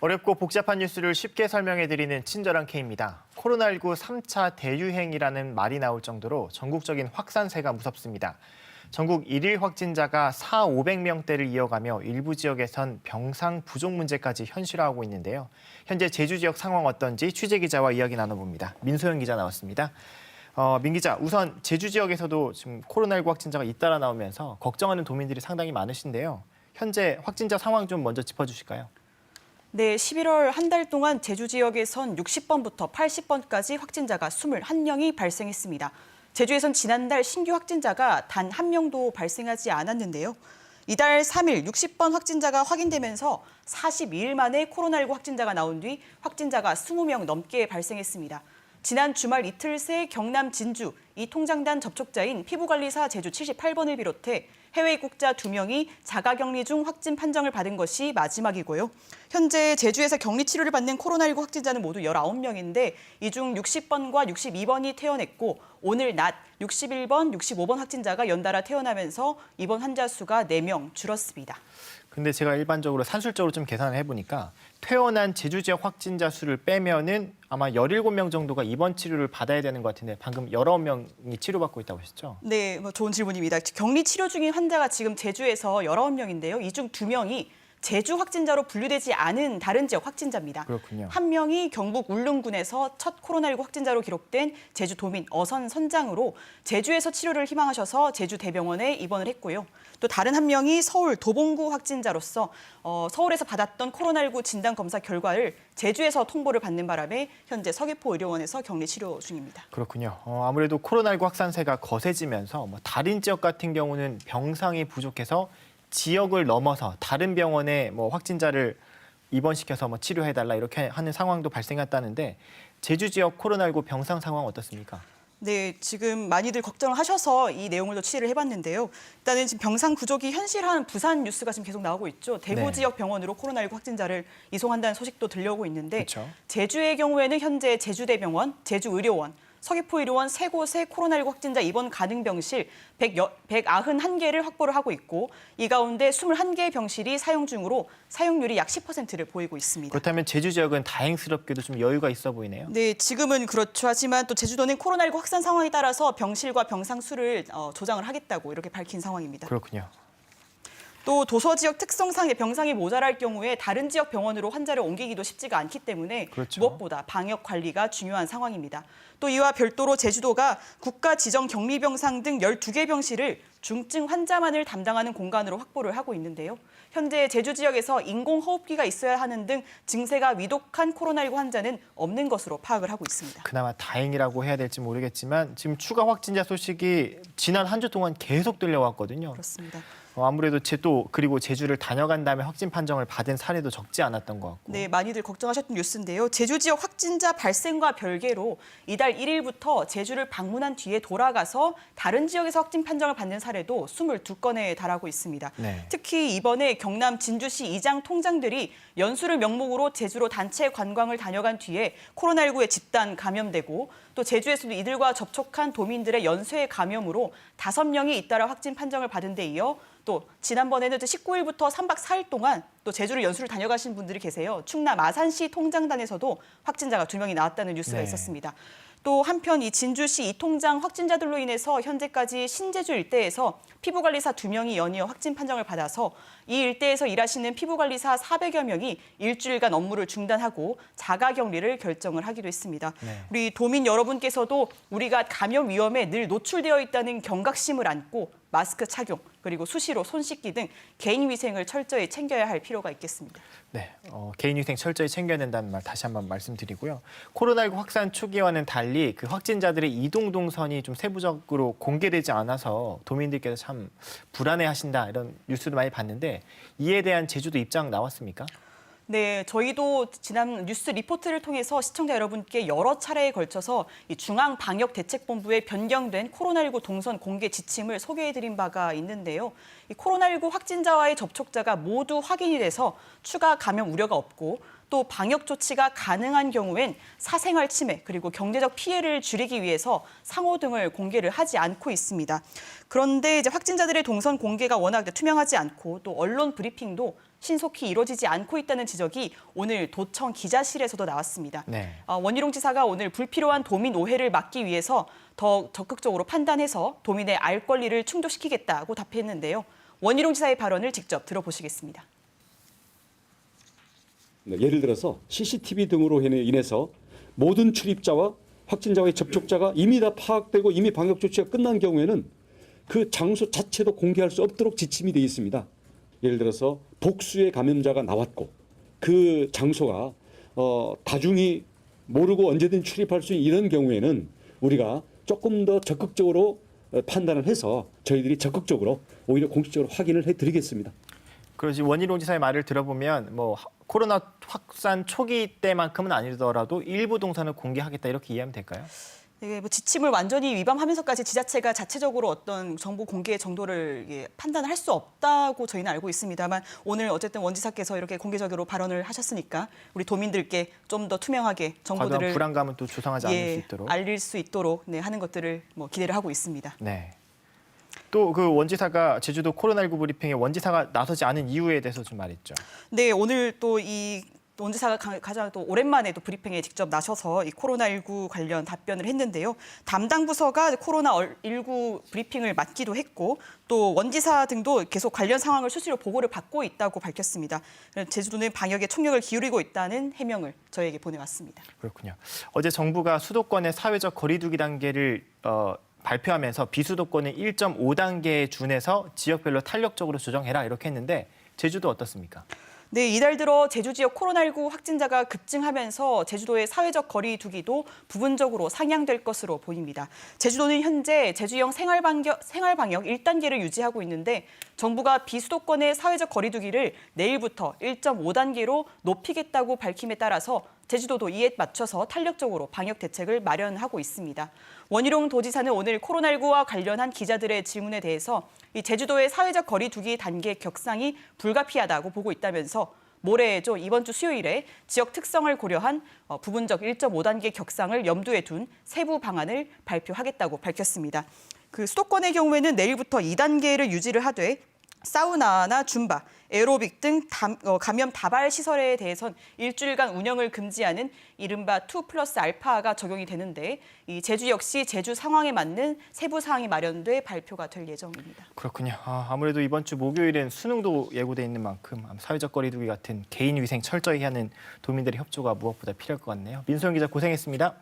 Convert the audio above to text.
어렵고 복잡한 뉴스를 쉽게 설명해드리는 친절한 K입니다. 코로나19 3차 대유행이라는 말이 나올 정도로 전국적인 확산세가 무섭습니다. 전국 1일 확진자가 4,500명대를 이어가며 일부 지역에선 병상 부족 문제까지 현실화하고 있는데요. 현재 제주 지역 상황 어떤지 취재 기자와 이야기 나눠봅니다. 민소영 기자 나왔습니다. 민 기자, 우선 제주 지역에서도 지금 코로나19 확진자가 잇따라 나오면서 걱정하는 도민들이 상당히 많으신데요. 현재 확진자 상황 좀 먼저 짚어주실까요? 네, 11월 한 달 동안 제주 지역에선 60번부터 80번까지 확진자가 21명이 발생했습니다. 제주에선 지난달 신규 확진자가 단 한 명도 발생하지 않았는데요. 이달 3일 60번 확진자가 확인되면서 42일 만에 코로나19 확진자가 나온 뒤 확진자가 20명 넘게 발생했습니다. 지난 주말 이틀 새 경남 진주 이통장단 접촉자인 피부관리사 제주 78번을 비롯해 해외 입국자 2명이 자가격리 중 확진 판정을 받은 것이 마지막이고요. 현재 제주에서 격리 치료를 받는 코로나19 확진자는 모두 19명인데 이 중 60번과 62번이 퇴원했고 오늘 낮 61번, 65번 확진자가 연달아 퇴원하면서 입원 환자 수가 4명 줄었습니다. 근데 제가 일반적으로 산술적으로 좀 계산을 해보니까 퇴원한 제주 지역 확진자 수를 빼면은 아마 17명 정도가 입원 치료를 받아야 되는 것 같은데 방금 19명이 치료받고 있다고 하셨죠? 네, 좋은 질문입니다. 격리 치료 중인 환자가 지금 제주에서 19명인데요. 이 중 2명이 제주 확진자로 분류되지 않은 다른 지역 확진자입니다. 그렇군요. 한 명이 경북 울릉군에서 첫 코로나19 확진자로 기록된 제주 도민 어선 선장으로 제주에서 치료를 희망하셔서 제주대병원에 입원을 했고요. 또 다른 한 명이 서울 도봉구 확진자로서 서울에서 받았던 코로나19 진단검사 결과를 제주에서 통보를 받는 바람에 현재 서귀포의료원에서 격리 치료 중입니다. 그렇군요. 아무래도 코로나19 확산세가 거세지면서 다른 지역 같은 경우는 병상이 부족해서 지역을 넘어서 다른 병원에 확진자를 입원시켜서 치료해달라 이렇게 하는 상황도 발생했다는데 제주 지역 코로나19 병상 상황 어떻습니까? 네, 지금 많이들 걱정을 하셔서 이 내용을 또 취재를 해봤는데요. 일단은 지금 병상 부족이 현실한 부산 뉴스가 지금 계속 나오고 있죠. 대구 네. 지역 병원으로 코로나19 확진자를 이송한다는 소식도 들려오고 있는데 그렇죠. 제주의 경우에는 현재 제주대병원, 제주의료원, 서귀포의료원 세 곳의 코로나19 확진자 입원 가능 병실 191개를 확보를 하고 있고 이 가운데 21개의 병실이 사용 중으로 사용률이 약 10%를 보이고 있습니다. 그렇다면 제주 지역은 다행스럽게도 좀 여유가 있어 보이네요. 네, 지금은 그렇죠. 하지만 또 제주도는 코로나19 확산 상황에 따라서 병실과 병상 수를 조정을 하겠다고 이렇게 밝힌 상황입니다. 그렇군요. 또 도서 지역 특성상의 병상이 모자랄 경우에 다른 지역 병원으로 환자를 옮기기도 쉽지가 않기 때문에 그렇죠. 무엇보다 방역 관리가 중요한 상황입니다. 또 이와 별도로 제주도가 국가 지정 격리 병상 등 12개 병실을 중증 환자만을 담당하는 공간으로 확보를 하고 있는데요. 현재 제주 지역에서 인공호흡기가 있어야 하는 등 증세가 위독한 코로나19 환자는 없는 것으로 파악을 하고 있습니다. 그나마 다행이라고 해야 될지 모르겠지만 지금 추가 확진자 소식이 지난 한 주 동안 계속 들려왔거든요. 그렇습니다. 아무래도 그리고 제주를 다녀간 다음에 확진 판정을 받은 사례도 적지 않았던 것 같고. 네, 많이들 걱정하셨던 뉴스인데요. 제주 지역 확진자 발생과 별개로 이달 1일부터 제주를 방문한 뒤에 돌아가서 다른 지역에서 확진 판정을 받는 사례도 22건에 달하고 있습니다. 네. 특히 이번에 경남 진주시 이장 통장들이 연수를 명목으로 제주로 단체 관광을 다녀간 뒤에 코로나19에 집단 감염되고 또 제주에서도 이들과 접촉한 도민들의 연쇄 감염으로 5명이 잇따라 확진 판정을 받은 데 이어 또 지난번에는 19일부터 3박 4일 동안 또 제주를 연수를 다녀가신 분들이 계세요. 충남 아산시 통장단에서도 확진자가 2명이 나왔다는 뉴스가 네. 있었습니다. 또 한편 이 진주시 이통장 확진자들로 인해서 현재까지 신제주 일대에서 피부관리사 2명이 연이어 확진 판정을 받아서 이 일대에서 일하시는 피부관리사 400여 명이 일주일간 업무를 중단하고 자가격리를 결정을 하기도 했습니다. 네. 우리 도민 여러분께서도 우리가 감염 위험에 늘 노출되어 있다는 경각심을 안고 마스크 착용, 그리고 수시로 손 씻기 등 개인 위생을 철저히 챙겨야 할 필요가 있겠습니다. 네, 개인위생 철저히 챙겨야 된다는 말 다시 한번 말씀드리고요. 코로나19 확산 초기와는 달리 그 확진자들의 이동 동선이 좀 세부적으로 공개되지 않아서 도민들께서 참 불안해하신다 이런 뉴스도 많이 봤는데 이에 대한 제주도 입장 나왔습니까? 네, 저희도 지난 뉴스 리포트를 통해서 시청자 여러분께 여러 차례에 걸쳐서 이 중앙방역대책본부에 변경된 코로나19 동선 공개 지침을 소개해드린 바가 있는데요. 이 코로나19 확진자와의 접촉자가 모두 확인이 돼서 추가 감염 우려가 없고 또 방역 조치가 가능한 경우엔 사생활 침해 그리고 경제적 피해를 줄이기 위해서 상호 등을 공개를 하지 않고 있습니다. 그런데 이제 확진자들의 동선 공개가 워낙 투명하지 않고 또 언론 브리핑도 신속히 이루어지지 않고 있다는 지적이 오늘 도청 기자실에서도 나왔습니다. 네. 원희룡 지사가 오늘 불필요한 도민 오해를 막기 위해서 더 적극적으로 판단해서 도민의 알 권리를 충족시키겠다고 답했는데요. 원희룡 지사의 발언을 직접 들어보시겠습니다. 예를 들어서 CCTV 등으로 인해서 모든 출입자와 확진자와의 접촉자가 이미 다 파악되고 이미 방역 조치가 끝난 경우에는 그 장소 자체도 공개할 수 없도록 지침이 되어 있습니다. 예를 들어서 복수의 감염자가 나왔고 그 장소가 다중이 모르고 언제든 출입할 수 있는 이런 경우에는 우리가 조금 더 적극적으로 판단을 해서 저희들이 적극적으로 오히려 공식적으로 확인을 해드리겠습니다. 그러지 원희룡 지사의 말을 들어보면 뭐 코로나 확산 초기 때만큼은 아니더라도 일부 동선을 공개하겠다 이렇게 이해하면 될까요? 네, 뭐 지침을 완전히 위반하면서까지 지자체가 자체적으로 어떤 정보 공개 정도를 판단할 수 없다고 저희는 알고 있습니다만 오늘 어쨌든 원 지사께서 이렇게 공개적으로 발언을 하셨으니까 우리 도민들께 좀 더 투명하게 정보들을 과도한 불안감은 또 조성하지 않을 수 있도록 알릴 수 있도록 하는 것들을 뭐 기대를 하고 있습니다. 네. 또 그 원지사가 제주도 코로나19 브리핑에 원지사가 나서지 않은 이유에 대해서 좀 말했죠. 네, 오늘 또 이 원지사가 가장 또 오랜만에 또 브리핑에 직접 나서서 이 코로나19 관련 답변을 했는데요. 담당 부서가 코로나19 브리핑을 맡기도 했고 또 원지사 등도 계속 관련 상황을 수시로 보고를 받고 있다고 밝혔습니다. 제주도는 방역에 총력을 기울이고 있다는 해명을 저에게 보내왔습니다. 그렇군요. 어제 정부가 수도권의 사회적 거리두기 단계를 발표하면서 비수도권은 1.5단계에 준해서 지역별로 탄력적으로 조정해라 이렇게 했는데 제주도 어떻습니까? 네, 이달 들어 제주 지역 코로나19 확진자가 급증하면서 제주도의 사회적 거리 두기도 부분적으로 상향될 것으로 보입니다. 제주도는 현재 제주형 생활방역 1단계를 유지하고 있는데 정부가 비수도권의 사회적 거리 두기를 내일부터 1.5단계로 높이겠다고 밝힘에 따라서 제주도도 이에 맞춰서 탄력적으로 방역 대책을 마련하고 있습니다. 원희룡 도지사는 오늘 코로나19와 관련한 기자들의 질문에 대해서 이 제주도의 사회적 거리 두기 단계 격상이 불가피하다고 보고 있다면서 모레죠, 이번 주 수요일에 지역 특성을 고려한 부분적 1.5단계 격상을 염두에 둔 세부 방안을 발표하겠다고 밝혔습니다. 그 수도권의 경우에는 내일부터 2단계를 유지를 하되 사우나나 줌바, 에어로빅 등 감염 다발 시설에 대해선 일주일간 운영을 금지하는 이른바 2+알파가 적용이 되는데 이 제주 역시 제주 상황에 맞는 세부 사항이 마련돼 발표가 될 예정입니다. 그렇군요. 아무래도 이번 주 목요일엔 수능도 예고돼 있는 만큼 사회적 거리두기 같은 개인 위생 철저히 하는 도민들의 협조가 무엇보다 필요할 것 같네요. 민소영 기자 고생했습니다.